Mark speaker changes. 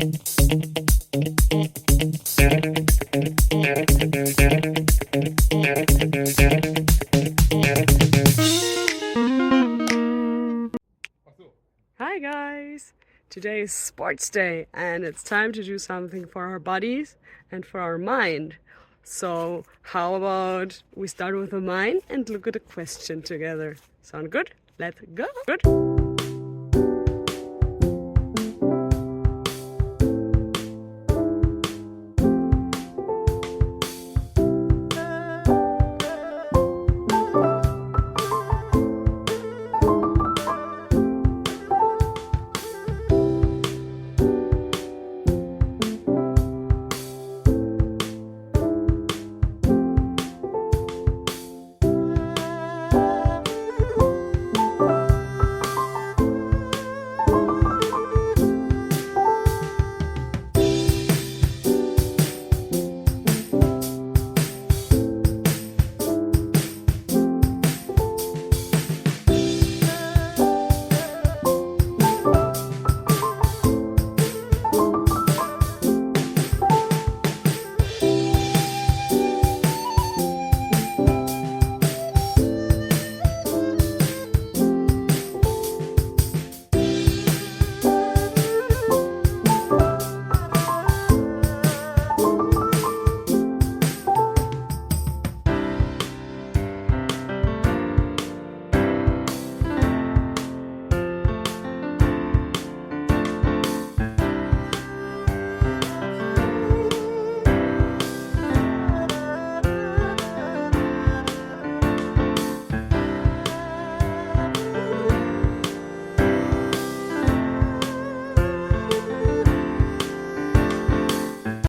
Speaker 1: Hi guys! Today is sports day and it's time to do something for our bodies and for our mind. So how about we start with the mind and look at a question together? Sound good? Let's go! Good.